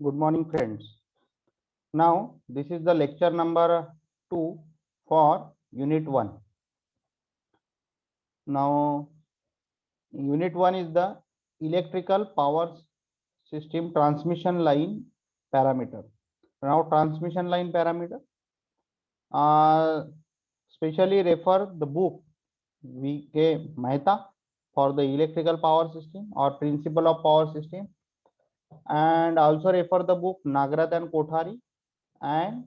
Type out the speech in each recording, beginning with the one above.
Good morning, friends. Now, this is the lecture number 2 for Unit 1. Now, Unit 1 is the electrical power system transmission line parameter. Now, transmission line parameter, specially refer the book V.K. Mehta for the electrical power system or principle of power system, and also refer the book Nagrath and Kothari and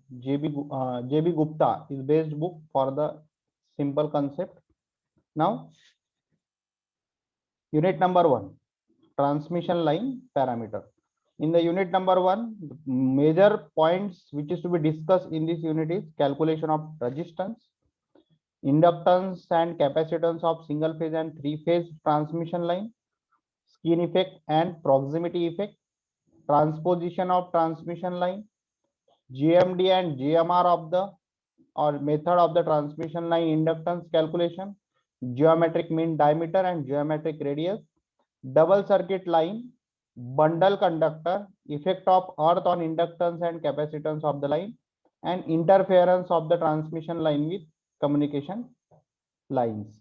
J.B. Gupta is best book for the simple concept. Now, unit number 1, transmission line parameter. In the unit number 1, major points which is to be discussed in this unit is calculation of resistance, inductance and capacitance of single phase and three phase transmission line, skin effect and proximity effect, transposition of transmission line, GMD and GMR of the or method of the transmission line inductance calculation, geometric mean diameter and geometric radius, double circuit line, bundle conductor, effect of earth on inductance and capacitance of the line, and interference of the transmission line with communication lines.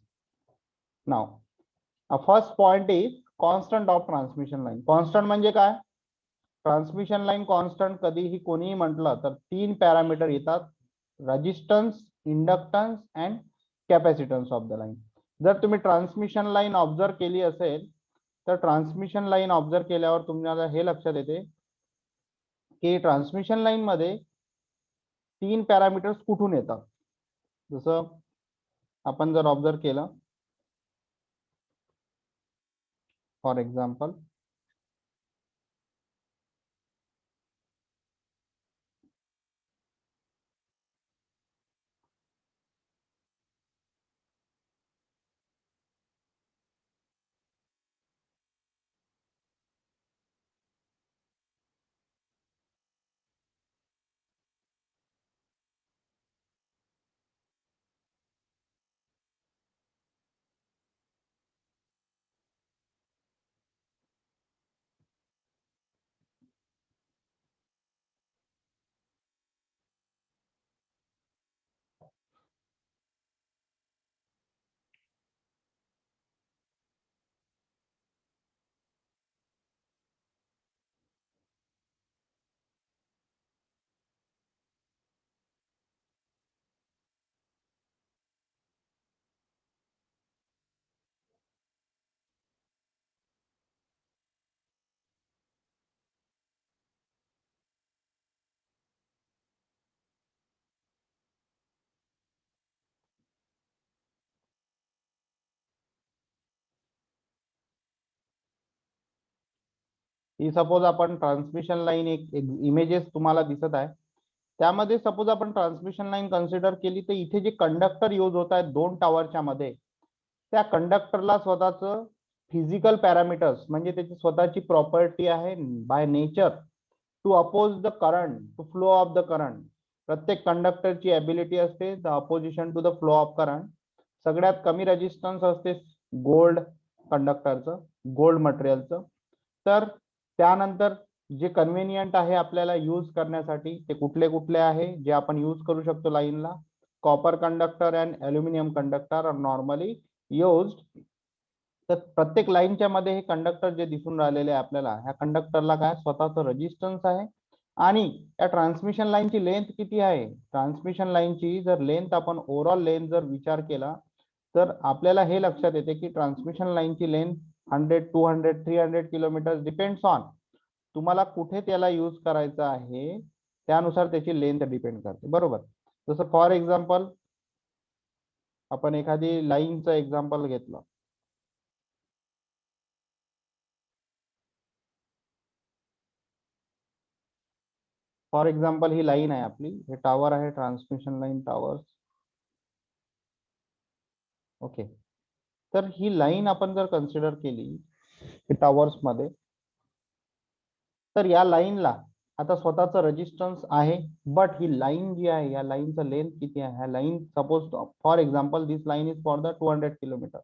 Now, a first point is constant of transmission line. Constant म्हणजे काय? Transmission line constant कधीही कोणीही म्हटलं तर तीन parameter येतात, resistance, inductance and capacitance of the line. जर तुम्ही ट्रान्समिशन लाइन ऑब्झर्व केली असेल तर ट्रान्समिशन लाइन ऑब्झर्व केल्यावर तुम्हाला हे लक्षात येते की ट्रान्समिशन लाइन मध्ये तीन पॅरामीटर्स कुठून येतात. जसं आपण जर ऑब्झर्व केलं, फॉर एक्झाम्पल ही सपोज आपण ट्रान्समिशन लाइन एक इमेजेस तुम्हाला दिसत आहे, त्यामध्ये सपोज आपण ट्रान्समिशन लाइन कन्सिडर केली तर इथे जे कंडक्टर यूज होत आहेत दोन टावरच्या मध्ये, त्या कंडक्टरला स्वतःचं फिजिकल पॅरामीटर्स म्हणजे त्याची स्वतःची प्रॉपर्टी आहे by nature to oppose the current, to flow of the current. प्रत्येक कंडक्टरची एबिलिटी असते the opposition to the flow of current. सगळ्यात कमी रेजिस्टन्स असते गोल्ड कंडक्टरचं, गोल्ड मटेरियलचं. तर त्यानंतर जे कन्व्हिनियंट आहे आपल्याला यूज करण्यासाठी ते कुठले कुठले आहे जे आपण यूज करू शकतो लाईनला, copper conductor and aluminium conductor are normally used. तर प्रत्येक लाईनच्या मध्ये हे कंडक्टर जे दिसून राहिलेले आहे आपल्याला, ह्या कंडक्टरला काय स्वतःचं रेजिस्टन्स आहे. आणि या ट्रान्समिशन लाईनची लेंथ किती आहे, ट्रान्समिशन लाईनची जर लेंथ आपण ओव्हरऑल लेंथ जर विचार केला तर आपल्याला हे लक्षात येते की ट्रान्समिशन लाईनची लेंथ 100, 200, 300 किलोमीटर डिपेंड्स ऑन तुम्हाला कुठे त्याला यूज करायचं आहे, त्यानुसार त्याची लेंथ डिपेंड करते, बरोबर. जसं फॉर एक्झाम्पल आपण एखादी लाईनचं एक्झाम्पल घेतलं, फॉर एक्झाम्पल ही लाईन आहे आपली, हे टावर आहे, ट्रान्समिशन लाईन टावर्स. ओके, तर ही लाईन आपण जर कन्सिडर केली टावर्स मध्ये, तर या लाईनला आता स्वतःचं रेजिस्टन्स आहे, बट ही लाईन जी आहे या लाईनचं लेंथ किती आहे, ह्या line suppose for example this line is for the 200 kilometre.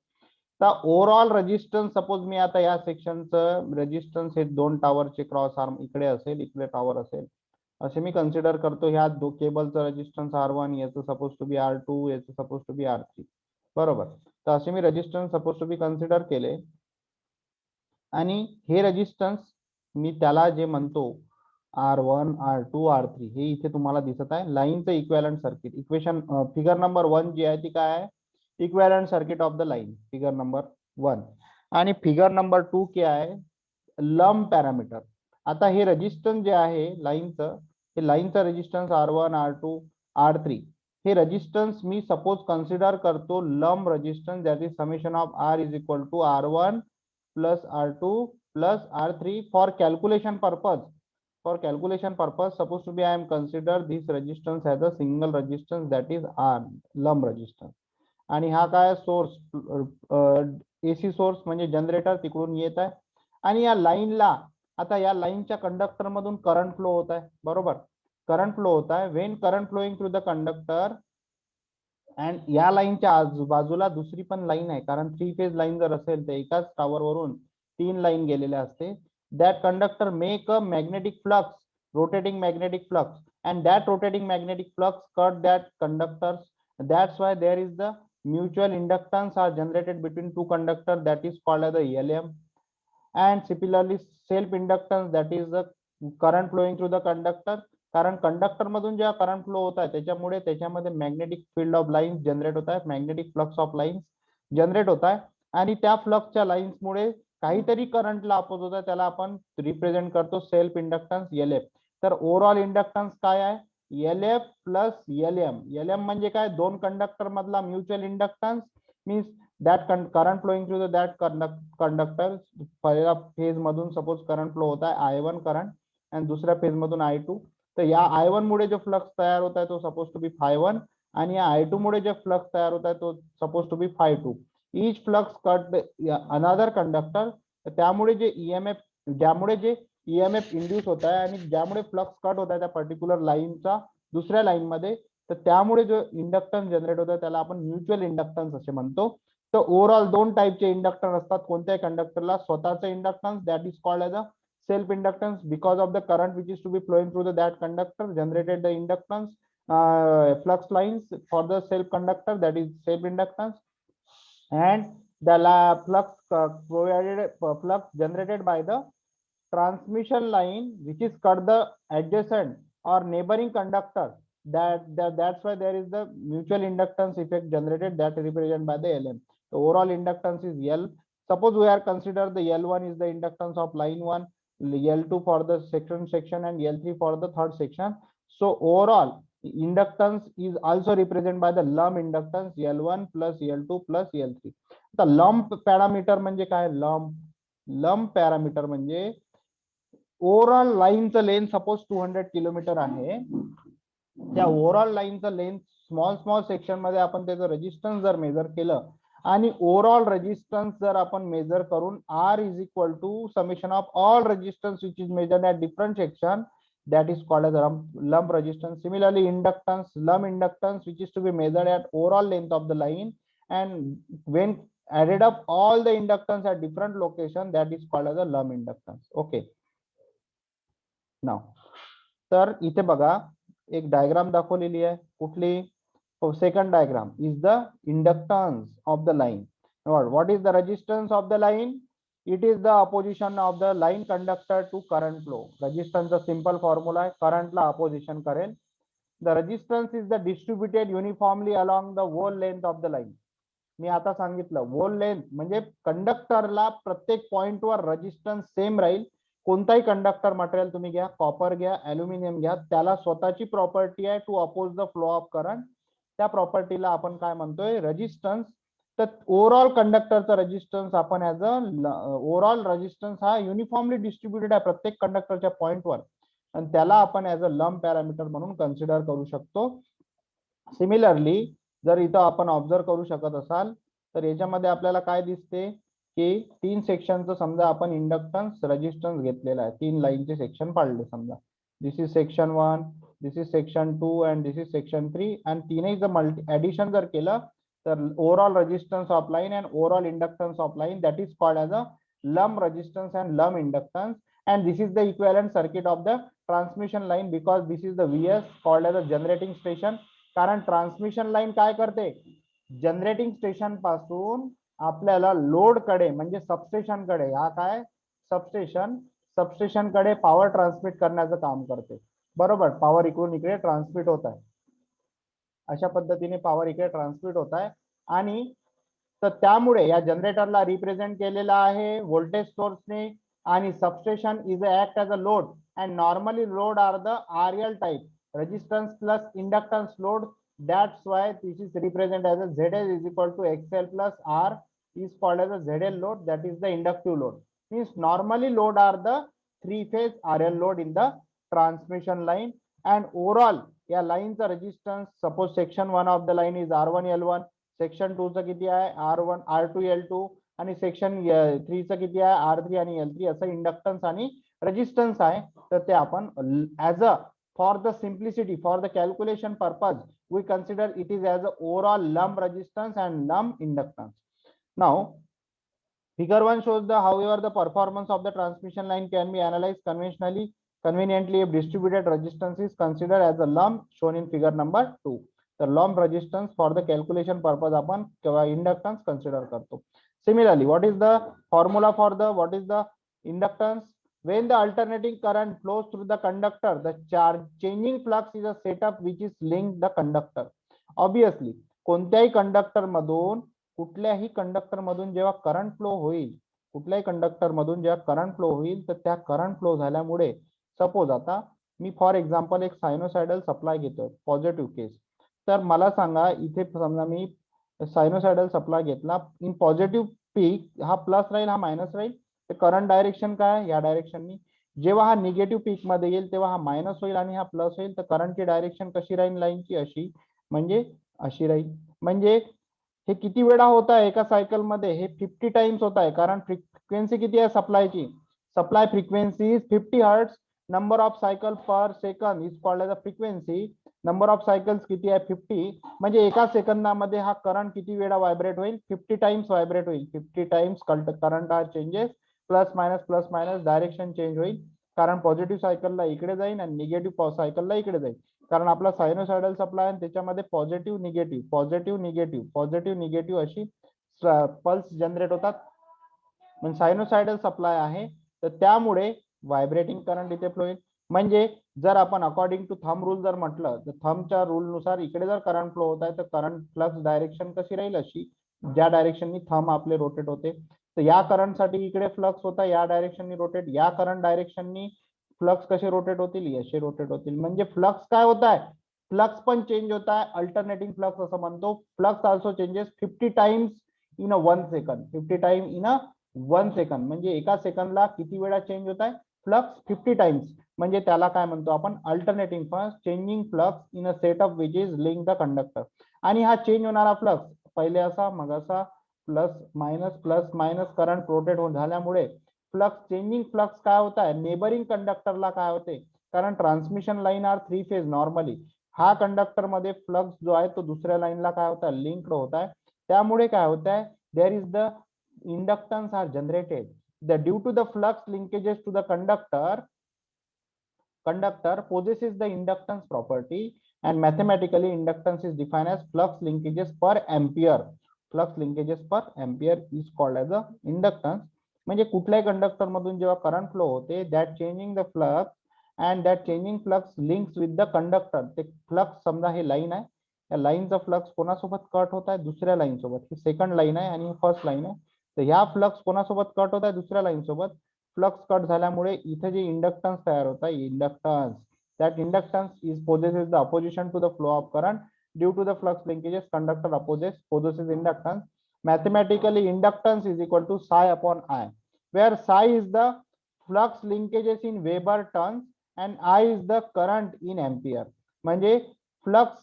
तर ओव्हरऑल रेजिस्टन्स सपोज मी आता या सेक्शनचं रेजिस्टन्स हे दोन टावरचे क्रॉस आर्म इकडे असेल, इकडे टावर असेल, असे मी कन्सिडर करतो. ह्या दो केबलचं रेजिस्टन्स R1, याचं सपोज टू बी R2, याचं सपोज टू बी R3, बरोबर. तर असे मी resistance suppose to be consider केले आणि हे रेजिस्टन्स मी त्याला जे म्हणतो R1, R2, R3 हे इथे तुम्हाला दिसत आहे लाईनचं equivalent circuit. Equation figure number 1 जी आहे ती काय आहे, equivalent circuit of the line, figure number 1. आणि फिगर नंबर 2 क्या आहे, लंब पॅरामीटर. आता हे रेजिस्टन्स जे आहे लाईनचं, हे लाईनचं रेजिस्टन्स R1, R2, R3 हे रेजिस्टन्स मी सपोज कन्सिडर करतो lump resistance, that is summation of R is equal to R1 plus R2 plus R3 for calculation purpose. For calculation purpose, suppose to be I am consider this resistance as a single resistance, that is R, lump resistance. आणि हा काय source, AC source म्हणजे generator तिकडून येत आहे. आणि या लाईनला, आता या लाईनच्या कंडक्टर मधून करंट फ्लो होत आहे, बरोबर. करंट फ्लो होत आहे. When current flowing through the conductor, and या लाईनच्या आजूबाजूला दुसरी पण लाईन आहे, कारण 3 फेज लाईन जर असेल तर एकाच टावर वरून 3 लाईन गेलेल्या असते. That conductor make a magnetic flux, rotating magnetic flux, and that rotating magnetic flux cut that conductors. That's why there is the mutual inductance are generated between two conductors, that is called as the LM. And similarly self inductance, that is the current flowing through the conductor. कारण conductor मधून जेव्हा current flow होत आहे त्याच्यामुळे त्याच्यामध्ये magnetic field of lines generate होत आहे, magnetic flux of lines generate होत आहे. आणि त्या फ्लक्सच्या लाईन्समुळे काहीतरी करंटला अपोज होत आहे, त्याला आपण रिप्रेझेंट करतो सेल्फ इंडक्टन्स LF. तर ओव्हरऑल इंडक्टन्स काय आहे, LF प्लस LM. LM म्हणजे काय, दोन कंडक्टर मधला mutual inductance, means that current flowing through the that conductor. पहिल्या फेज मधून सपोज करंट फ्लो होता है I1 करंट, आणि दुसऱ्या फेज मधून I2. तर या I1 मुळे जो फ्लक्स तयार होता है तो सपोज टू बी Φ1, आणि या I2 मुळे जो फ्लक्स तयार होता है तो suppose to be Φ2. Each flux cut another conductor. त्यामुळे जे EMF, ज्यामुळे जे EMF इंड्यूस होत आहे आणि ज्यामुळे फ्लक्स कट होत आहे त्या पर्टिक्युलर लाईनचा दुसऱ्या लाईन मध्ये, तर त्यामुळे जो इंडक्टन्स जनरेट होत आहे त्याला आपण म्युच्युअल इंडक्टन्स असे म्हणतो. तर ओव्हरऑल दोन टाईपचे इंडक्टर असतात कोणत्याही कंडक्टरला, स्वतःचं inductance that is called as a self inductance because of the current which is to be flowing through that conductor generated the inductance, flux lines for the self conductor, that is self inductance. And the flux provided, flux generated by the transmission line which is cut the adjacent or neighboring conductor, that's why there is the mutual inductance effect generated, that represented by the LM. The overall inductance is L. Suppose we are consider the L1 is the inductance of line 1, L2 for the section, and L3 for the third section. So overall inductance is also represented by the lump inductance L1 plus L2 plus L3. The lump parameter म्हणजे काय, lump parameter म्हणजे overall लाईनचं length suppose 200 kilometre आहे. त्या overall लाईनचं length small section मध्ये आपण त्याचं resistance जर major केलं आणि ओव्हरऑल रेजिस्टन्स जर आपण मेजर करून R is equal to summation of all resistance which is measured at different section, that is called as lump resistance. Similarly inductance, lump inductance which is to be measured at overall length of the line, and when added up all the inductance at different location, that is called as a lump inductance. Okay, now तर इथे बघा एक diagram दाखवलेली आहे, कुठली, second diagram is the inductance of the line. What is the resistance of the line? It is the opposition of the line conductor to current flow. Resistance the simple formula है, current ला opposition करेल. The resistance is the distributed uniformly along the whole length of the line. मी आता सांगितलं whole length म्हणजे कंडक्टरला प्रत्येक point वर resistance same राहील. कोणताही कंडक्टर मटेरियल तुम्ही घ्या, कॉपर घ्या, ॲल्युमिनियम घ्या, त्याला स्वतःची प्रॉपर्टी आहे to oppose the flow of current. त्या प्रॉपर्टीला आपण काय म्हणतोय, रेजिस्टन्स. तर ओव्हरऑल कंडक्टरचा रेजिस्टन्स आपण ऍज अ ओव्हरऑल रेजिस्टन्स हा युनिफॉर्मली डिस्ट्रीब्युटेड आहे प्रत्येक कंडक्टरच्या पॉइंटवर, आणि त्याला आपण ऍज अ लंप पॅरामीटर म्हणून कन्सिडर करू शकतो. सिमिलरली जर इथं आपण ऑब्झर्व करू शकत असाल तर याच्यामध्ये आपल्याला काय दिसते की 3 सेक्शनचं समजा आपण इंडक्टन्स रेजिस्टन्स घेतलेला आहे, 3 लाईनचे सेक्शन पाडले. समजा this is section 1, this is section 2 and this is section 3, आणि तीनही जर मल्टी ऍडिशन जर केलं the overall resistance of line and overall inductance of line, that is called as a lump resistance and lump inductance. And this is the equivalent circuit of the transmission line, because this is the VS called as a generating station. कारण transmission line काय करते, generating station पासून आपल्याला load कडे म्हणजे substation कडे, हा काय सबस्टेशन कडे पॉवर ट्रान्समिट करण्याचं काम करते. बरोबर, पॉवर इकडून इकडे ट्रान्समिट होत आहे, अशा पद्धतीने पॉवर इकडे ट्रान्समिट होत आहे. आणि तर त्यामुळे या जनरेटरला रिप्रेझेंट केलेला आहे व्होल्टेज सोर्सने, आणि substation is act as a load, and normally load are the RL type resistance plus inductance load. That's why this is represented as a ZL is equal to XL plus R is called as a ZL load, that is the inductive load. Means normally load are the three-phase RL load in the transmission line. And overall या लाईनचा resistance, suppose section 1 of the line is R1 L1, section 2 चा किती आहे R1 R2 L2, आणि section 3 चा किती आहे R3 आणि L3, असं इंडक्टन्स आणि रेजिस्टन्स आहे. तर ते आपण as a for the simplicity, for the calculation purpose, we consider it is as a overall lump resistance and lump inductance. Now figure 1 shows the however the performance of the transmission line can be analyzed conveniently if distributed resistance is considered as a lump shown in figure number 2. The lump resistance for the calculation purpose आपण inductance consider करतो. Similarly, what is the formula for the what is the inductance? When the alternating current flows through the conductor, the changing flux is a setup which is linked the conductor. Obviously, कोणत्याही conductor मधून कुठल्याही conductor मधून जेव्हा current flow होईल, कुठल्याही conductor मधून जेव्हा current flow होईल, तर त्या करंट फ्लो झाल्यामुळे सपोज आता मी फॉर एक्झाम्पल एक सायनोसायडल सप्लाय घेतोय, पॉझिटिव्ह केस. तर मला सांगा, इथे समजा मी सायनोसायडल सप्लाय घेतला, इन पॉझिटिव्ह पीक हा प्लस राहील, हा मायनस राहील. तर करंट डायरेक्शन काय, या डायरेक्शननी. जेव्हा हा निगेटिव्ह पीक मध्ये येईल तेव्हा हा मायनस होईल आणि हा प्लस होईल. तर करंटची डायरेक्शन कशी राहील लाईनची, अशी म्हणजे अशी राहील. म्हणजे हे किती वेळा होत आहे एका सायकल मध्ये, हे 50 टाइम्स होत आहे. कारण फ्रिक्वेन्सी किती आहे सप्लायची, supply frequency is 50 hertz. Number of cycle per second is called as a frequency. Number of cycles किती आहे 50, म्हणजे एका सेकंदामध्ये हा करंट किती वेळा व्हायब्रेट होईल, 50 टाइम्स व्हायब्रेट होईल. 50 times current are changes, plus minus direction change होईल. कारण पॉझिटिव्ह सायकलला इकडे जाईल आणि निगेटिव्ह सायकलला इकडे जाईल. कारण आपला सायनोसायडल सप्लाय आहे, त्याच्यामध्ये positive negative positive negative positive negative अशी पल्स जनरेट होतात. म्हणजे सायनोसायडल सप्लाय आहे, तर त्यामुळे व्हायब्रेटिंग करंट इथे फ्लो होईल. म्हणजे जर आपण अकॉर्डिंग टू थंब रूल जर म्हटलं, तर थंबच्या रूल नुसार इकडे जर करंट फ्लो होत आहे, तर करंट फ्लक्स डायरेक्शन कशी राहील, अशी ज्या डायरेक्शननी थंब आपले रोटेट होते. तर या करंटसाठी इकडे फ्लक्स होता या डायरेक्शननी रोटेट, या करंट डायरेक्शननी फ्लक्स कसे रोटेट होतील, असे रोटेट होतील. म्हणजे फ्लक्स काय होत आहे, फ्लक्स पण चेंज होत आहे, अल्टरनेटिंग फ्लक्स असं म्हणतो. Flux also changes 50 times in a 1 second, 50 time in a 1 second. म्हणजे एका सेकंदला किती वेळा चेंज होत आहे फ्लक्स, 50 टाइम्स. म्हणजे त्याला काय म्हणतो आपण, alternating flux, changing flux in a set of which is link the conductor. आणि हा चेंज होणारा फ्लक्स पहिले असा मग असा प्लस मायनस करंट रोटेट होऊन झाल्यामुळे फ्लक्स, चेंजिंग फ्लक्स काय होत आहे, नेबरिंग कंडक्टरला काय होते. कारण transmission line are 3 phase normally, हा कंडक्टर मध्ये फ्लक्स जो आहे तो दुसऱ्या लाईनला काय होत आहे, लिंक्ड होत आहे. त्यामुळे काय होत आहे, there is the inductance are generated. Due to the flux linkages to the conductor possesses the inductance property, and mathematically inductance is defined as flux linkages per ampere. Flux linkages per ampere is called as a inductance. म्हणजे कुठल्याही conductor मधून जेव्हा current flow होते, that changing the flux and that changing flux links with the conductor. ते flux समजा हे line आहे, या लाईनचा फ्लक्स कोणासोबत कट होत आहे, दुसऱ्या लाईन सोबत. ही सेकंड लाईन आहे आणि फर्स्ट लाईन आहे. तर ह्या फ्लक्स कोणासोबत कट होत आहे, दुसऱ्या लाईन सोबत. फ्लक्स कट झाल्यामुळे इथे जे इंडक्टन्स तयार होत आहे, inductance, that inductance is possesses the opposition to the flow of current. Due to the flux linkages conductor possesses inductance. Mathematically inductance is equal to psi upon I, where psi is the flux linkages in Weber turns and I is the current in ampere. म्हणजे flux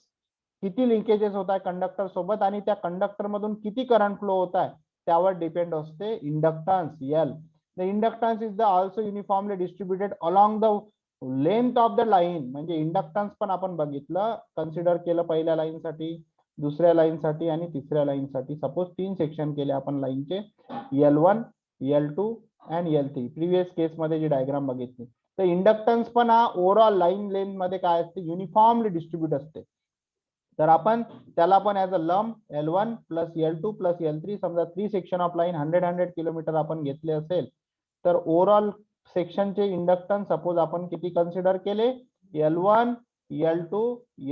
किती linkages होत आहे conductor सोबत आणि त्या conductor मधून किती current flow होत आहे त्यावर डिपेंड असते inductance L. The inductance is the also uniformly distributed along the length of the line. म्हणजे इंडक्टन्स पण आपण बघितलं, कन्सिडर केलं पहिल्या लाईन साठी, दुसऱ्या लाईनसाठी आणि तिसऱ्या लाईनसाठी. सपोज 3 सेक्शन केले आपण लाईनचे, L1, L2 and L3. Previous केस मध्ये जी डायग्राम बघितली. तर इंडक्टन्स पण हा ओव्हरऑल लाईन लेंथ मध्ये काय असते, युनिफॉर्मली डिस्ट्रीब्यूट असते. तर आपण त्याला पण ऍज अ लंब L1 plus L2 plus L3, समजा 3 सेक्शन ऑफ लाईन 100 किलोमीटर आपण घेतले असेल, तर ओव्हरऑल सेक्शनचे इंडक्टन्स सपोज आपण किती कन्सिडर केले, L1, L2,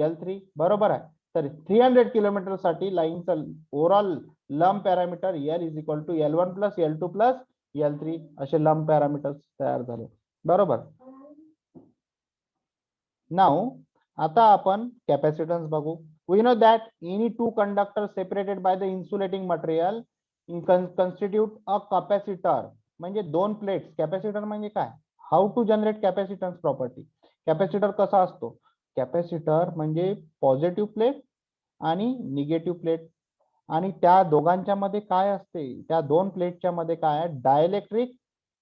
L3, बरोबर आहे. तर 300 किलोमीटर साठी लाईनचा overall lump parameter L is equal to L1 plus L2 plus L3 असे लंब पॅरामीटर्स तयार झाले, बरोबर. नाउ आता आपण कॅपॅसिटन्स बघू. We know that any two conductors separated by the insulating material constitute a capacitor. म्हणजे दोन प्लेट्स. कॅपॅसिटर म्हणजे काय, how to generate capacitance property. Capacitor कसा असतो, कॅपॅसिटर म्हणजे पॉझिटिव्ह प्लेट आणि निगेटिव्ह प्लेट, आणि त्या दोघांच्या मध्ये काय असते, त्या दोन प्लेटच्या मध्ये काय आहे, dielectric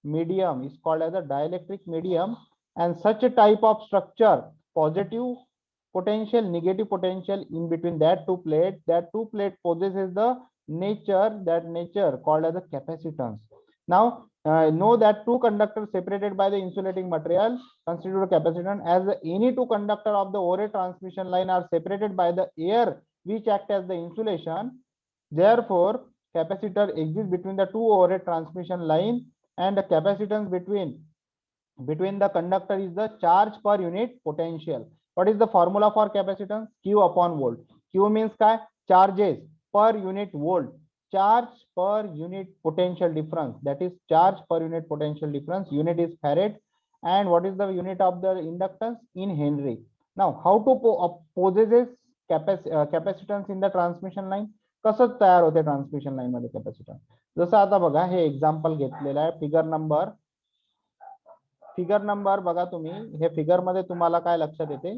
medium is called as a dielectric medium, and such a type of structure, positive potential, negative potential in between that two plate possesses the nature called as a capacitance. Now know that two conductors separated by the insulating material constitute a capacitance, as any two conductor of the overhead transmission line are separated by the air which act as the insulation. Therefore capacitor exists between the two overhead transmission line, and the capacitance between the conductor is the charge per unit potential. What is the formula for capacitance? Q upon volt. Q means काय, charges per unit volt, charge per unit potential difference, that is charge per unit potential difference. Unit is farad, and what is the unit of the inductance, in Henry. Now how to possesses capacitance in the transmission line. कसं तयार होते transmission line मध्ये capacitance. जसं आता बघा हे example घेतलेलं आहे, फिगर नंबर बघा तुम्ही. हे फिगर मध्ये तुम्हाला काय लक्षात येते,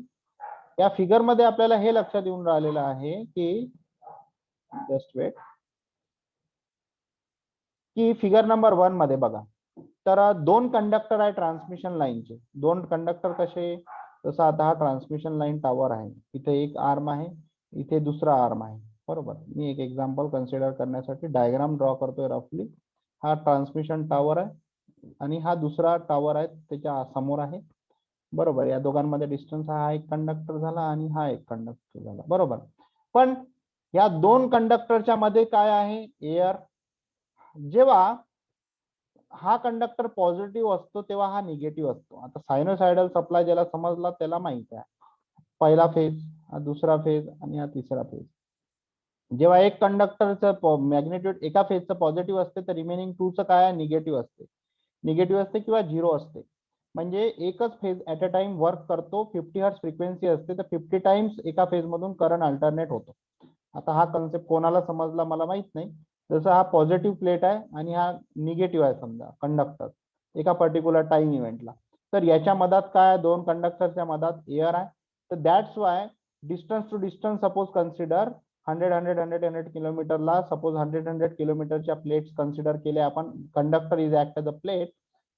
या फिगर मध्ये आपल्याला हे लक्षात येऊन राहिलेलं आहे की, जस्ट वेट, की फिगर नंबर 1 मध्ये बघा, तर दोन कंडक्टर आहे ट्रान्समिशन लाईनचे. दोन कंडक्टर कसे, जसं आता हा ट्रान्समिशन लाईन टावर आहे, इथे एक आर्म आहे, इथे दुसरा आर्म आहे, बरोबर. मी एक एक्झाम्पल कन्सिडर करण्यासाठी डायग्राम ड्रॉ करतोय रफली. हा ट्रान्समिशन टावर आहे आणि हा दुसरा टावर आहे त्याच्या समोर आहे, बरोबर. या दोघांमध्ये डिस्टन्स, हा एक कंडक्टर झाला आणि हा एक कंडक्टर झाला, बरोबर. पण या दोन कंडक्टरच्या मध्ये काय आहे, एअर. जेव्हा हा कंडक्टर पॉझिटिव्ह असतो तेव्हा हा निगेटिव्ह असतो. आता सायनोसायडल सप्लाय ज्याला समजला त्याला माहित आहे, पहिला फेज, हा दुसरा फेज आणि हा तिसरा फेज. जेव्हा एक कंडक्टरचं मॅग्नेट्यूड एका फेजचं पॉझिटिव्ह असते, तर रिमेनिंग 2चं काय, निगेटिव्ह असते किंवा 0 असते. म्हणजे एकच phase at a time work करतो. 50 हर्ट्ज फ्रिक्वेन्सी असते, तर 50 टाइम्स एका फेज मधून करंट अल्टरनेट होतो. आता हा कन्सेप्ट कोणाला समजला मला माहित नाही. जसं हा पॉझिटिव्ह प्लेट आहे आणि हा निगेटिव्ह आहे समजा कंडक्टर एका पर्टिक्युलर टाइम इव्हेंटला, तर याच्या मधात काय, दोन कंडक्टरच्या मधात एअर आहे. तर that's why distance to distance suppose consider 100 किलोमीटरला, सपोज 100 किलोमीटरच्या प्लेट्स कन्सिडर केल्या आपण. Conductor is act as a plate,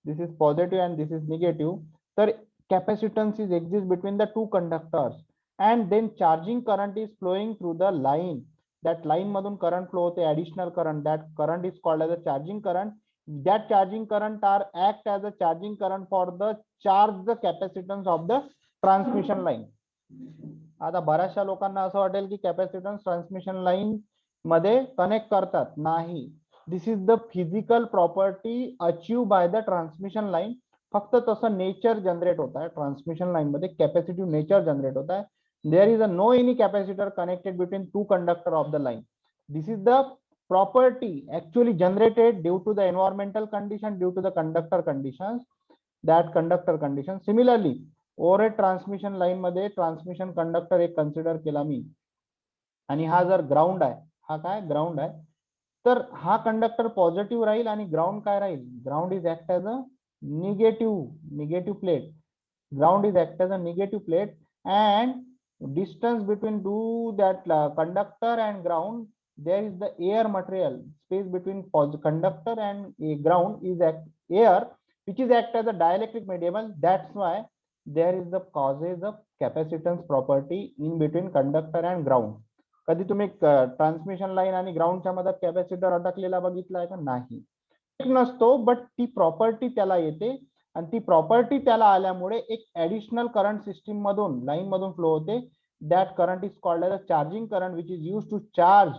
this is positive and this is negative. तर capacitance is exists between the two conductors, and then charging current is flowing through the line. that line मधून current flow होते, additional current, that current is called as a charging current. that charging current are act as a charging current for the charge the capacitance of the transmission line. आता बऱ्याचशा लोकांना असं वाटेल की capacitance transmission line मध्ये connect करतात, नाही. This is the physical property achieve by the transmission line. फक्त तसं नेचर जनरेट होत आहे ट्रान्समिशन लाईन मध्ये, कॅपॅसिटिव्ह नेचर जनरेट होत आहे. There is a no any capacitor connected between two conductor of the line. This is the property actually generated due to the environmental condition, due to the conductor conditions, that conductor condition. Similarly overhead transmission line मध्ये transmission conductor एक consider केला मी, आणि हा जर ground आहे, हा काय ground आहे, तर हा कंडक्टर पॉझिटिव्ह राहील आणि ग्राउंड काय राहील, ground is act as a negative plate. ground is act as a negative plate, and distance between that conductor and ground, there is the air material, space between conductor and ground is air, which is act as a dielectric medium. That's why there is the causes of capacitance property in between conductor and ground. कधी तुम्ही transmission line आणि ग्राउंडच्या मध्ये capacitor अडकलेला बघितलाय का? नाही, नसतो. बट ती प्रॉपर्टी त्याला येते आणि ती प्रॉपर्टी त्याला आल्यामुळे एक ऍडिशनल करंट सिस्टीम मधून लाईन मधून फ्लो होते. That current is called as a charging current which is use to charge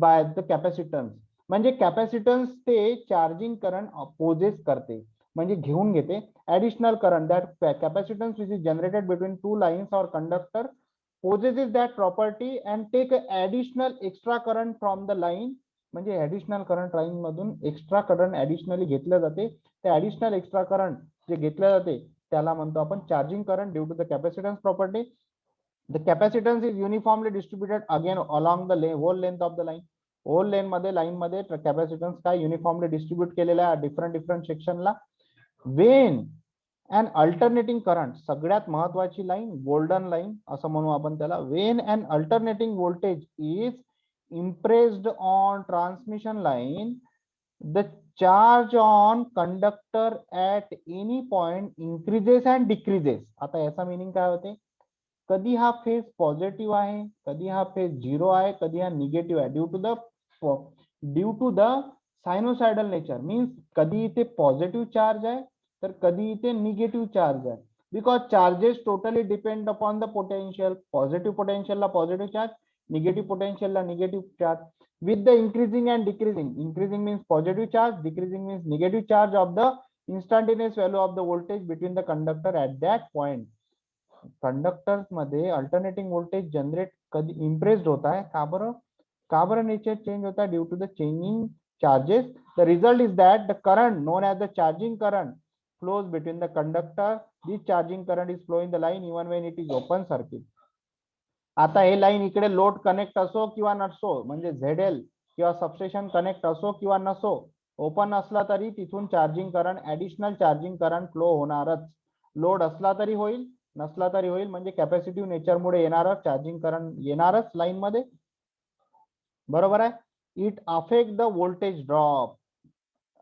by the capacitance. म्हणजे कॅपॅसिटन्स ते चार्जिंग करंट पोजेस करते, म्हणजे घेऊन घेते. Additional current that capacitance which is generated between two lines और conductor possesses that property and take additional extra current from the line. म्हणजे additional current line मधून extra current additionally घेतलं जाते. ते ऍडिशनल एक्स्ट्रा करंट जे घेतलं जाते त्याला म्हणतो आपण charging current due to the capacitance property. The capacitance is uniformly distributed again along the whole length of the line. Whole length मध्ये लाईन मध्ये कॅपॅसिटन्स काय युनिफॉर्मली डिस्ट्रीब्युट केलेला आहे डिफरंट सेक्शनला. वेन अँड अल्टरनेटिंग करंट, सगळ्यात महत्वाची line golden line असं म्हणू आपण त्याला. When and alternating voltage is impressed on transmission line, the charge on conductor at any point increases and decreases. आता याचा मीनिंग काय होते? कधी हा फेज पॉझिटिव्ह आहे, कधी हा फेज झिरो आहे, कधी हा निगेटिव्ह आहे. Due to the sinusoidal nature, means कधी इथे पॉझिटिव्ह चार्ज आहे तर कधी इथे निगेटिव्ह चार्ज आहे. Because charges totally depend upon the potential. Positive पोटेन्शियलला पॉझिटिव्ह चार्ज, निगेटिव्ह पोटेन्शियलला negative charge. With the increasing and decreasing, increasing means positive charge, decreasing means negative charge of the instantaneous value of the voltage between the conductor at that point. Conductor मध्ये alternating voltage generate कधी impressed होता है, का बरं nature change होता है? Due to the changing charges. The result is that the current known as the charging current flows between the conductor. This charging current is flowing the line even when it is open circuit. आता हे line इकडे load connect असो किंवा नसो, म्हणजे ZL किंवा substation connect असो किंवा नसो, ओपन असला तरी तिथून charging current, additional charging current flow होणारच. लोड असला तरी होईल, नसला तरी होईल, म्हणजे कॅपॅसिटिव्ह नेचर मुळे येणार चार्जिंग करंट येणारच लाईन मध्ये. बरोबर आहे. It affect the voltage drop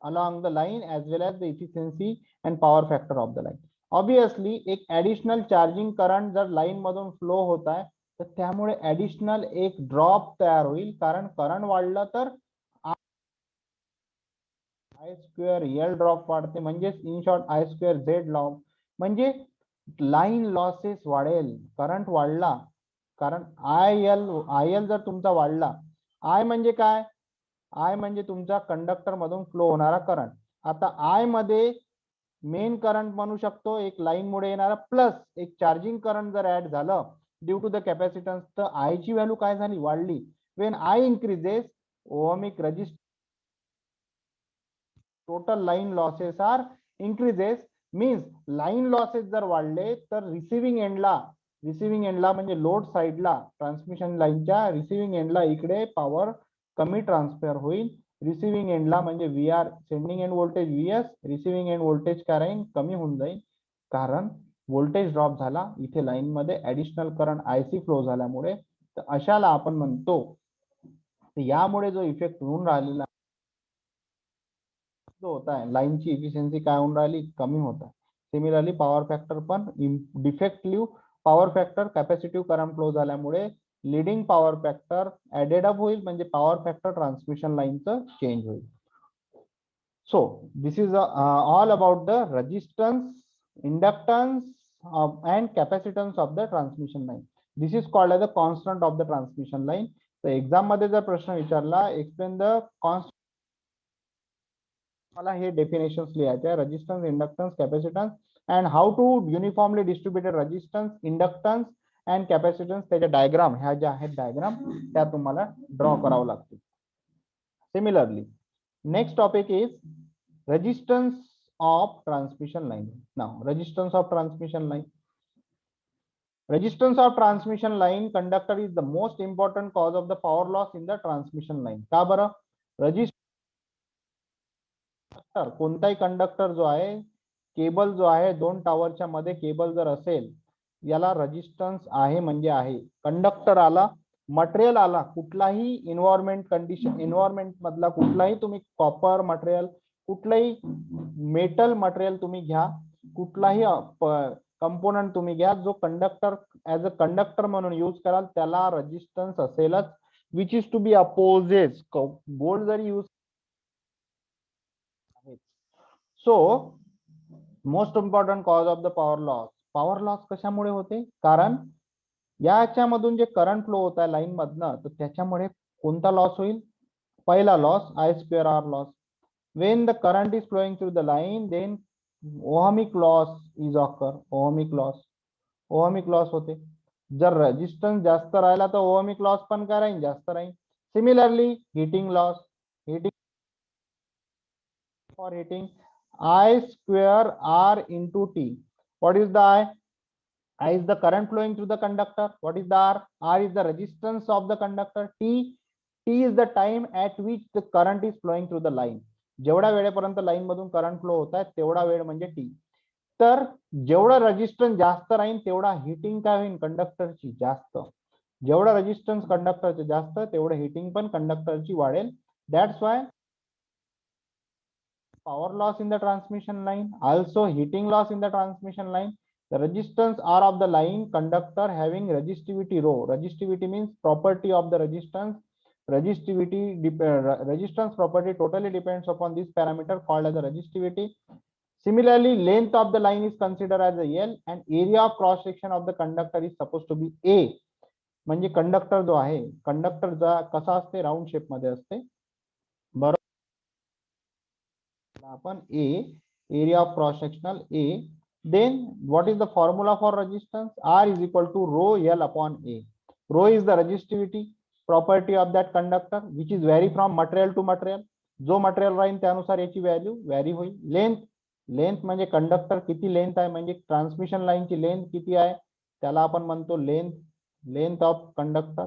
along the line as well as the efficiency and power factor of the line. Obviously एक ऍडिशनल चार्जिंग करंट जर लाईन मधून फ्लो होत आहे तर त्यामुळे ऍडिशनल एक ड्रॉप तयार होईल, कारण करंट वाढलं तर आय स्क्वेअर एल ड्रॉप वाढते, म्हणजे in short I square Z loss, म्हणजे लाईन लॉसेस वाढेल. करंट वाढला, कारण आय एल जर तुमचा वाढला, आय म्हणजे काय? आय म्हणजे तुमचा कंडक्टर मधून फ्लो होणारा करंट. आता आय मध्ये मेन करंट म्हणू शकतो एक लाईन मुळे येणारा, प्लस एक चार्जिंग करंट जर ऍड झालं ड्यू टू द कॅपॅसिटन्स, तर आय ची व्हॅल्यू काय झाली? वाढली. When I increases ohmic resistance, total line losses are increases. Means line losses जर वाढले तर रिसिव्हिंग एंडला म्हणजे लोड साइडला, ट्रान्समिशन लाईनच्या रिसिव्हिंग एंडला इकडे पॉवर कमी ट्रान्सफर होईल. रिसिव्हिंग एंडला म्हणजे V R, sending end voltage VS, receiving end voltage काय राहील? कमी होऊन जाईल, कारण व्होल्टेज ड्रॉप झाला इथे लाईन मध्ये ऍडिशनल करंट आयसी फ्लो झाल्यामुळे. तर अशाला आपण म्हणतो, यामुळे जो इफेक्ट होऊन राहिलेला जो होता है लाईनची इफिशियन्सी काय होऊन राहिली? कमी होत आहे. सिमिलरली पॉवर फॅक्टर पण defective power factor capacitive current flow झाल्यामुळे leading power factor added up होईल, म्हणजे पॉवर फॅक्टर ट्रान्समिशन लाईनचं चेंज होईल. So this is all about the resistance, inductance and capacitance of the transmission line. This is called as the constant of the transmission line. तर exam मध्ये जर प्रश्न विचारला, explain the constant, मला हे definitions लिहायचे, resistance, inductance, capacitance and how to uniformly distributed resistance, inductance and capacitance. त्याच्या diagram ह्या ज्या आहेत डायग्राम त्या तुम्हाला ड्रॉ करावं लागतील. Similarly next topic is resistance of transmission line. Now resistance of transmission line. Resistance of transmission line conductor is the most important cause of the power loss in the transmission line. का बरं? Resistor, कोणताही conductor जो आहे, cable जो आहे, दोन टावरच्या मध्ये cable जर असेल, याला रेजिस्टन्स आहे म्हणजे आहे. कंडक्टर आला, मटेरियल आला, कुठलाही एन्व्हायरमेंट कंडिशन, एन्व्हायरमेंट मधला कुठलाही तुम्ही कॉपर मटेरियल, कुठलाही मेटल मटेरियल तुम्ही घ्या, कुठलाही कंपोनंट तुम्ही घ्या, जो कंडक्टर ऍज अ कंडक्टर म्हणून यूज कराल त्याला रेजिस्टन्स असेलच, which is to be opposes. बोल्ड जरी use. So most important cause of the power loss. Power loss कशामुळे होते? कारण याच्यामधून जे करंट फ्लो होत आहे लाईन मधनं, तर त्याच्यामुळे कोणता लॉस होईल? पहिला loss I²R loss. when the current is flowing through the line, then ohmic loss is occur. ohmic loss होते. जर रेजिस्टन्स जास्त राहिला तर ओहमिक लॉस पण काय राहील? जास्त राहील. Similarly heating loss, heating for heating, I²R into T. What is the I? I is the current flowing through the conductor. What is the R? R is the resistance of the conductor. T is the time at which the current is flowing through the line. जेवढ्या वेळेपर्यंत line मधून current flow होत आहे तेवढा वेळ म्हणजे T. तर जेवढा रेजिस्टन्स जास्त राहील तेवढा हिटिंग काय होईल? कंडक्टरची जास्त. जेवढा रेजिस्टन्स कंडक्टरचे जास्त तेवढं हिटिंग पण कंडक्टरची वाढेल. That's why power loss in the transmission line, also heating loss in the transmission line. The resistance R of the line conductor having resistivity rho. Resistivity means property of the resistance. Resistance property totally depends upon this parameter called as the resistivity. Similarly, length of the line is considered as a L and area of cross section of the conductor is supposed to be A. म्हणजे conductor जो आहे, कंडक्टरचा कसा असते? Round shape मध्ये असते, बरोबर. आपण A, area of cross sectional A. Then what is the formula for resistance? R is equal to rho L upon A. Rho is the resistivity property of that conductor which is vary from material to material. जो material राहील त्यानुसार याची value vary होईल. Length म्हणजे conductor किती length आहे, म्हणजे transmission लाईनची लेंथ किती आहे त्याला आपण म्हणतो length of conductor.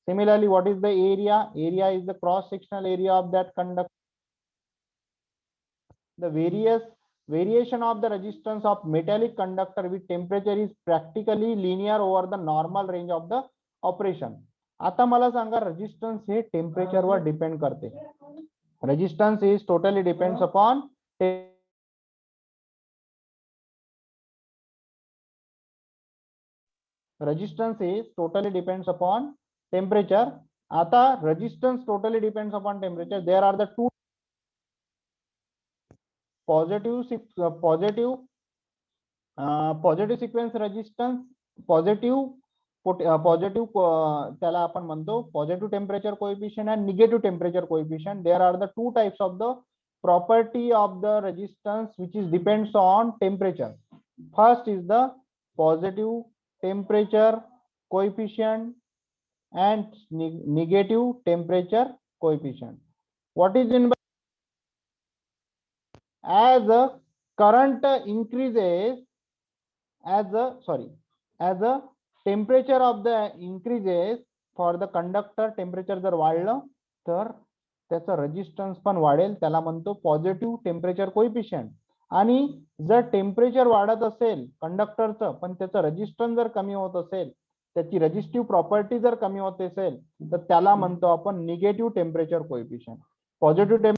Similarly what is the area? Area is the cross sectional area of that conductor. The variation of the resistance of metallic conductor with temperature is practically linear over the normal range of the operation. आता मला सांगा, resistance हे temperature वर depend करते. Resistance is totally depends upon resistance is totally depends upon temperature. आता resistance totally depends upon temperature. There are the two positive sequence resistance, positive त्याला आपण म्हणतो positive temperature coefficient and negative temperature coefficient. There are the two types of the property of the resistance which is depends on temperature. First is the positive temperature coefficient and negative temperature coefficient. What is in as a current increases, as a temperature of the increases for the conductor, temperature जर वाढलं तर त्याचा resistance पण वाढेल, त्याला म्हणतो positive temperature coefficient. आणि जर टेम्परेचर वाढत असेल कंडक्टरचं पण त्याचं रेजिस्टन्स जर कमी होत असेल, त्याची रेजिस्टिव्ह प्रॉपर्टी जर कमी होत असेल तर त्याला म्हणतो आपण negative temperature coefficient. Positive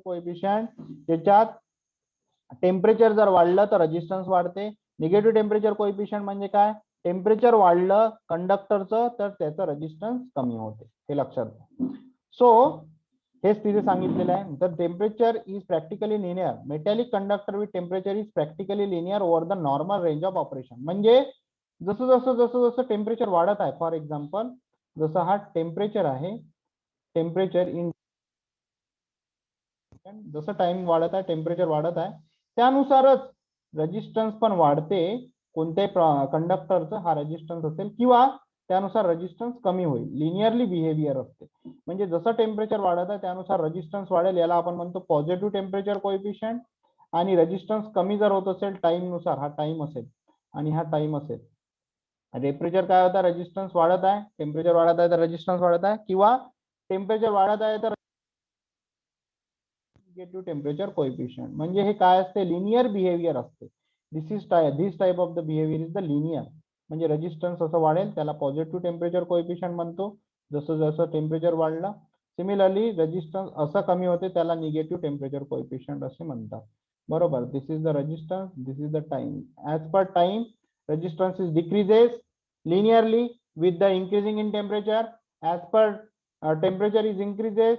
coefficient त्याच्यात टेम्परेचर जर वाढलं तर रेजिस्टन्स वाढते. निगेटिव्ह टेम्परेचर कोएफिशियंट म्हणजे काय? टेम्परेचर वाढलं कंडक्टरचं तर त्याचं रेजिस्टन्स कमी होते, हे लक्षात घ्या. सो हेच तिथे सांगितलेलं आहे. तर temperature is practically linear. Metallic conductor with temperature is practically linear over the normal range of operation. म्हणजे जसं टेम्परेचर वाढत आहे, फॉर एक्झाम्पल जसं हा टेम्परेचर आहे, टेम्परेचर इन जसं टाइम वाढत आहे, टेम्परेचर वाढत आहे, त्यानुसारच रेजिस्टन्स पण वाढते. कोणत्याही कंडक्टरचं हा रेजिस्टन्स असेल किंवा त्यानुसार रेजिस्टन्स कमी होईल. लिनियरली बिहेवियर असते. म्हणजे जसं टेम्परेचर वाढत आहे त्यानुसार रेजिस्टन्स वाढेल, याला आपण म्हणतो पॉझिटिव्ह टेम्परेचर कोएफिशियंट. आणि रेजिस्टन्स कमी जर होत असेल टाइम नुसार, हा टाइम असेल आणि हा टाइम असेल, टेम्परेचर काय होता, रेजिस्टन्स वाढत आहे, टेम्परेचर वाढत आहे तर रेजिस्टन्स वाढत आहे, किंवा टेम्परेचर वाढत आहे तर निगेटिव्ह टेम्परेचर कोएफिशियंट. म्हणजे हे काय असते? लिनियर बिहेवियर असते. This type of the behaviour is the linear. म्हणजे रेजिस्टन्स असं वाढेल त्याला पॉझिटिव्ह टेम्परेचर कोएफिशियंट म्हणतो, जसं जसं टेम्परेचर वाढलं. सिमिलरली रेजिस्टन्स असं कमी होते त्याला निगेटिव्ह टेम्परेचर कोएफिशियंट असे म्हणतात. बरोबर. This is the resistance, this is the time. As per time, resistance is decreases linearly with the increasing in temperature. As per temperature is increases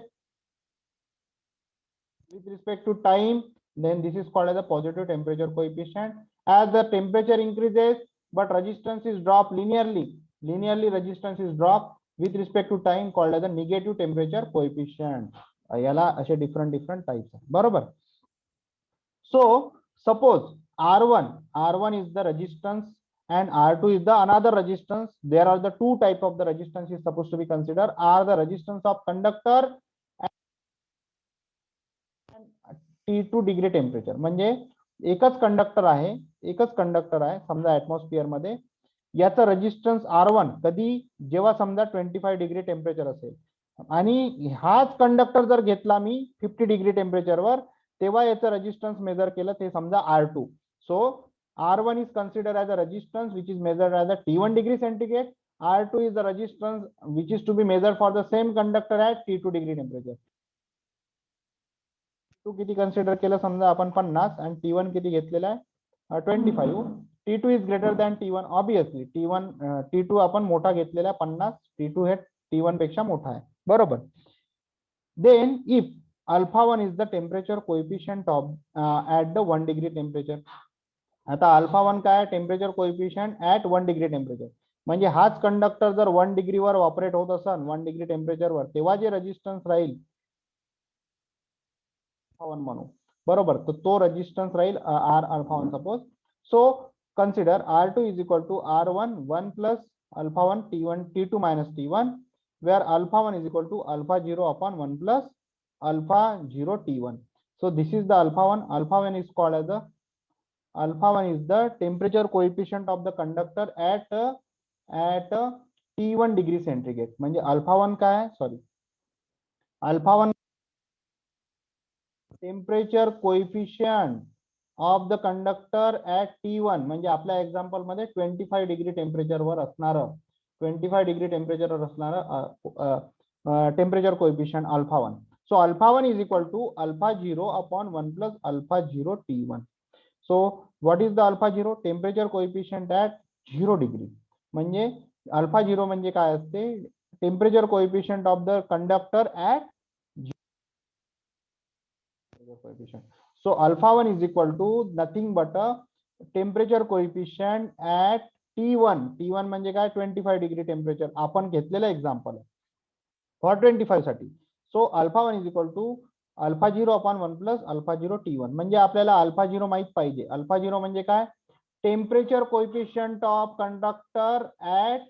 with respect to time, then this is called as a positive temperature coefficient. As the temperature increases but resistance is dropped linearly resistance is dropped with respect to time, called as a negative temperature coefficient. याला असे different types आहे. बरोबर. So suppose R1 is the resistance and R2 is the another resistance. There are the two type of the resistance is supposed to be considered. Are the resistance of conductor and T2 degree temperature. म्हणजे एकच conductor आहे समजा atmosphere मध्ये, याचा resistance R1 कधी, जेव्हा समजा 25 degree temperature असेल, आणि हाच कंडक्टर जर घेतला मी 50 डिग्री टेम्परेचरवर, तेव्हा याचं रेजिस्टन्स मेजर केलं ते समजा R2. So R1 is considered as a resistance which is measured as a T1 degree centigrade. R2 is the resistance which is to be measured for the same conductor at T2 degree temperature. T2 किती consider केलं समजा आपण 50 आणि T1 किती घेतलेला आहे 25. T2 is greater than T1 obviously. T2 आपण मोठा घेतलेला आहे 50. T2 हे T1 पेक्षा मोठा आहे. बरोबर. Then if alpha 1 is the temperature coefficient of at the 1 degree temperature. आता अल्फा 1 काय, temperature coefficient at 1 degree temperature. म्हणजे हाच कंडक्टर जर 1 डिग्रीवर ऑपरेट होत असेल 1 डिग्री टेम्परेचरवर, तेव्हा जे रेजिस्टन्स राहील अल्फा 1 म्हणू. बरोबर. तर तो रेजिस्टन्स राहील R alpha 1 suppose. So consider R2 is equal to R1 1 plus alpha 1 T1 T2 minus T1, where alpha 1 is equal to alpha 0 upon 1 plus alpha 0 T1. So this is the alpha 1. Alpha 1 is called as the alpha 1 is the temperature coefficient of the conductor at T1 degree centigrade. म्हणजे alpha 1 काय आहे, sorry, alpha 1 temperature coefficient of the conductor at T1. म्हणजे आपल्या example मध्ये 25 degree temperature वर असणार, 25 degree temperature वर असणार temperature coefficient alpha 1. So alpha 1 is equal to alpha 0 upon 1 plus alpha 0 T1. So what is the alpha 0? Temperature coefficient at 0 degree. म्हणजे alpha 0 म्हणजे काय असते, temperature coefficient of the conductor at coefficient. So alpha 1 is equal to nothing but a temperature coefficient at T1. T1 म्हणजे काय, 25 degree temperature आपण घेतलेलं example आहे for 25 साठी. So alpha 1 is equal to alpha 0 upon 1 plus alpha 0 T1. म्हणजे आपल्याला alpha 0 माहित पाहिजे. अल्फा 0 म्हणजे काय, temperature coefficient of conductor at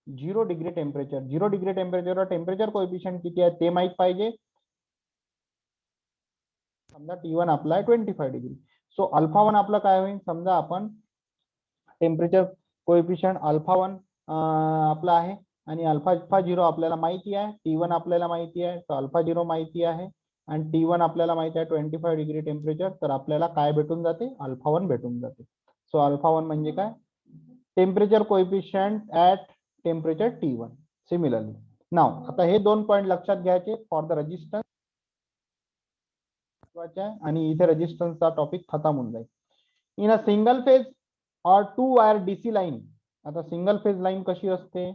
0 degree temperature. 0 degree temperature temperature coefficient किती आहे ते माहित पाहिजे. समजा T1 आपला आहे 25 डिग्री. सो अल्फा 1 आपला काय होईल, समजा आपण टेम्परेचर कोएफिशिएंट अल्फा 1 आपला आहे आणि अल्फा 0 आपल्याला माहिती आहे, T1 आपल्याला माहिती आहे. तर अल्फा 0 माहिती आहे आणि T1 आपल्याला माहिती आहे 25 डिग्री टेम्परेचर. तर आपल्याला काय भेटून जाते, अल्फा 1 भेटून जाते. सो अल्फा 1 म्हणजे काय, temperature coefficient at temperature T1. Similarly नाव आता हे दोन पॉइंट लक्षात घ्यायचे फॉर द रेजिस्टन्स, आणि इथे रेजिस्टन्सचा टॉपिक खतम होऊन जाईल. इन अ सिंगल फेज और 2 वायर डीसी लाईन. आता सिंगल फेज लाईन कशी असते,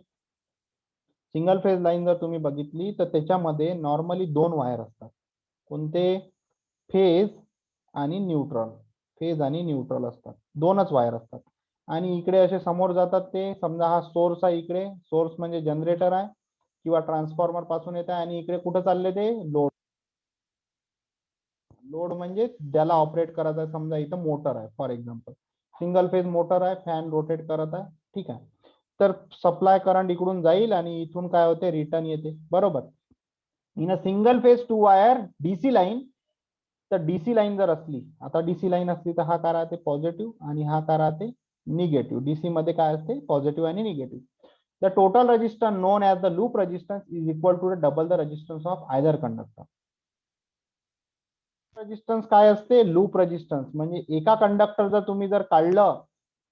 सिंगल फेज लाईन जर तुम्ही बघितली तर त्याच्यामध्ये नॉर्मली 2 वायर असतात. कोणते, फेज आणि न्यूट्रल. फेज आणि न्यूट्रल असतात, 2च वायर असतात. आणि इकडे असे समोर जातात ते, समजा हा सोर्स आहे, इकडे सोर्स म्हणजे जनरेटर आहे किंवा ट्रान्सफॉर्मर पासून येत आहे, आणि इकडे कुठं चालले ते, लोड. लोड म्हणजे ज्याला ऑपरेट करायचं आहे, समजा इथं मोटर आहे for example, single phase motor आहे, फॅन रोटेट करत आहे, ठीक आहे. तर सप्लाय करंट इकडून जाईल आणि इथून काय होते, रिटर्न येते. बरोबर. In a single phase 2 wire DC line. तर डीसी लाईन जर असली, आता डीसी लाईन असली तर हा काय राहते, पॉझिटिव्ह, आणि हा काय राहते, निगेटिव्ह. डीसी मध्ये काय असते, पॉझिटिव्ह आणि negative. The total resistance known as the loop resistance is equal to double the resistance of either conductor. Resistance काय असते, लूप रेजिस्टन्स. म्हणजे एका कंडक्टर जर तुम्ही जर काढलं,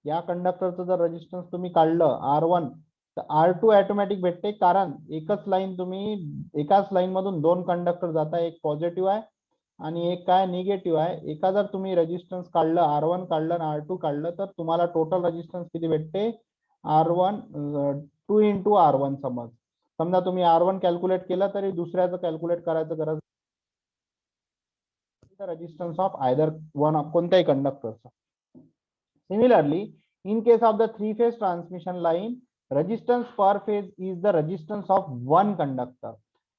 या कंडक्टरचं जर रेजिस्टन्स तुम्ही काढलं R1, तर R2 ऑटोमॅटिक भेटते. कारण एकच लाईन तुम्ही, एकाच लाईन मधून 2 कंडक्टर जात आहे, एक पॉझिटिव्ह आहे आणि एक काय निगेटिव्ह आहे. एका जर तुम्ही रेजिस्टन्स काढलं R1 काढलं आणि R2 काढलं तर तुम्हाला टोटल रेजिस्टन्स किती भेटते R1 2 इंटू R1 समजा तुम्ही R1 कॅल्क्युलेट केलं तरी दुसऱ्याचं कॅल्क्युलेट करायचं गरज resistance of either one of कोणत्याही कंडक्टरचा. Similarly, in case of the three-phase transmission line, resistance per phase is the resistance of one conductor.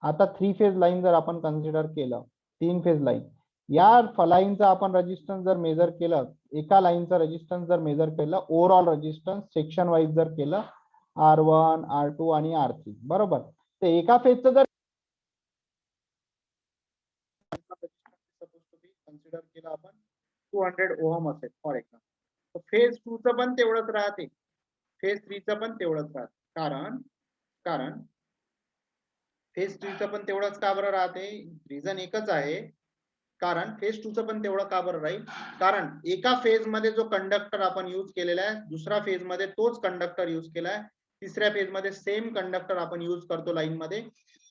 आता थ्री फेज लाईन जर आपण कन्सिडर केलं, तीन फेज लाईन, या लाईनचा आपण रेजिस्टन्स जर मेजर केलं, एका लाईनचा रेजिस्टन्स जर मेजर केलं, ओव्हरऑल रेजिस्टन्स सेक्शन वाईज जर केलं R1, R2 आणि R3, बरोबर. तर एका फेजचं जर कन्सिडर केलं आपण 200 ओहम असेल फॉर एक्झाम्पल, फेज 2 चं पण तेवढंच राहते, फेज 3 चं पण तेवढंच राहते. कारण फेज 3 चं पण तेवढंच का बरं राहते? रिझन एकच आहे, कारण फेज 2 चं पण तेवढं का बरं राहील? कारण एका फेज मध्ये जो कंडक्टर आपण यूज केलेला आहे, दुसऱ्या फेज मध्ये तोच कंडक्टर यूज केलाय, तिसऱ्या फेज मध्ये सेम कंडक्टर आपण यूज करतो लाईन मध्ये.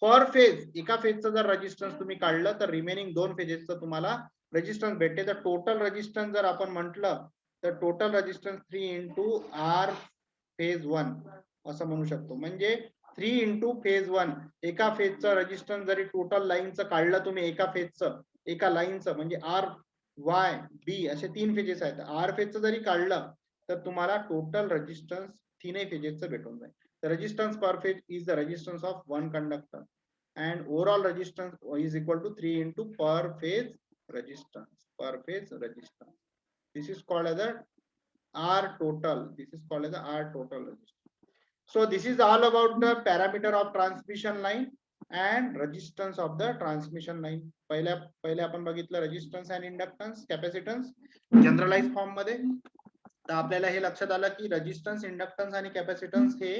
पर फेज एका फेजचं जर रेजिस्टन्स तुम्ही काढलं तर रिमेनिंग दोन फेजेसचं तुम्हाला रेजिस्टन्स भेटते. तर टोटल रेजिस्टन्स जर आपण म्हटलं तर total resistance 3 into R phase 1 असं म्हणू शकतो. म्हणजे 3 इंटू फेज 1, एका फेजचं रेजिस्टन्स जरी टोटल लाईनचं काढलं तुम्ही, एका फेजचं एका लाईनचं म्हणजे आर वाय बी असे तीन फेजेस आहेत, आर फेजचं जरी काढलं तर तुम्हाला टोटल रेजिस्टन्स तीनही फेजेसचं भेटून जाईल. The resistance per phase is the resistance of one conductor and overall resistance is equal to 3 into per phase resistance. This is called as the R total. This is called as the R total resistance. So this is all about the parameter of transmission line and resistance of the transmission line. पहिले आपण बघितलं resistance and inductance, capacitance generalize form मध्ये. तर आपल्याला हे लक्षात आलं की रेजिस्टन्स, इंडक्टन्स आणि कॅपॅसिटन्स हे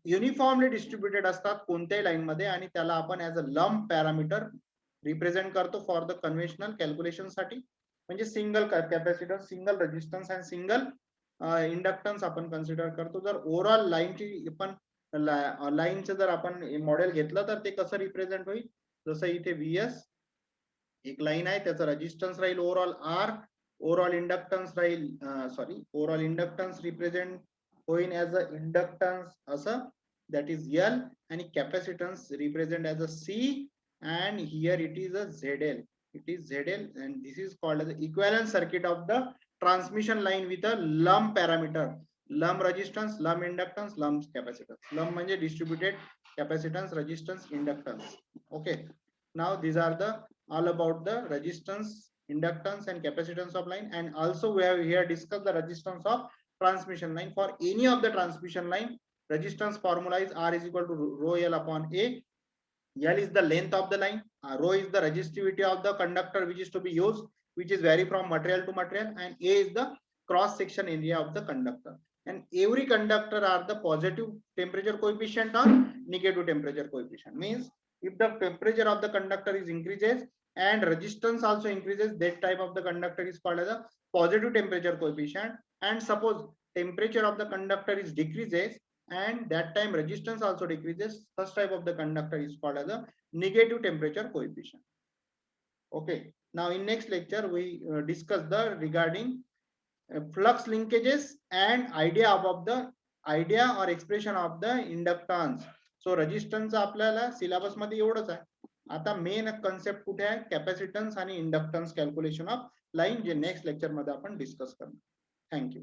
युनिफॉर्मली डिस्ट्रीब्युटेड असतात कोणत्याही लाईन मध्ये, आणि त्याला आपण as a lump parameter represent करतो फॉर द कन्व्हेन्शनल कॅल्क्युलेशन साठी. म्हणजे single capacitance, single resistance and single inductance आपण कन्सिडर करतो. जर ओव्हरऑल लाईनची आपण लाईनचं जर आपण मॉडेल घेतलं तर ते कसं रिप्रेझेंट होईल, जसं इथे VS एक लाईन आहे, त्याचं रेजिस्टन्स राहील ओव्हरऑल R, ओव्हरऑल इंडक्टन्स राहील ओव्हरऑल इंडक्टन्स रिप्रेझेंट होईल ऍज अ इंडक्टन्स असं, that is L, आणि capacitance represent as a C, and here it is a ZL. It is ZL, and this is called as the equivalent circuit of the transmission line with a lump parameter. Lump resistance, lump inductance, lump capacitance. Lump म्हणजे distributed capacitance, resistance, inductance. Okay. Now these are the all about the resistance, inductance, and capacitance of line. And also we have here discussed the resistance of transmission line. For any of the transmission line, resistance formula is R is equal to rho L upon A. L is the length of the line, rho is the resistivity of the conductor which is to be used, which is vary from material to material, and A is the cross section area of the conductor. And every conductor are the positive temperature coefficient or negative temperature coefficient. Means if the temperature of the conductor is increases and resistance also increases, that type of the conductor is called as a positive temperature coefficient. And suppose temperature of the conductor is decreases and that time resistance also decreases, such type of the conductor is called as a negative temperature coefficient. Okay, now in next lecture we discuss the regarding flux linkages and idea about the idea or expression of the inductance. So resistance आपल्याला syllabus मध्ये एवढंच आहे. आता main concept कुठे आहे, capacitance आणि inductance calculation of line, जे next lecture मध्ये आपण डिस्कस करणार. थँक्यू.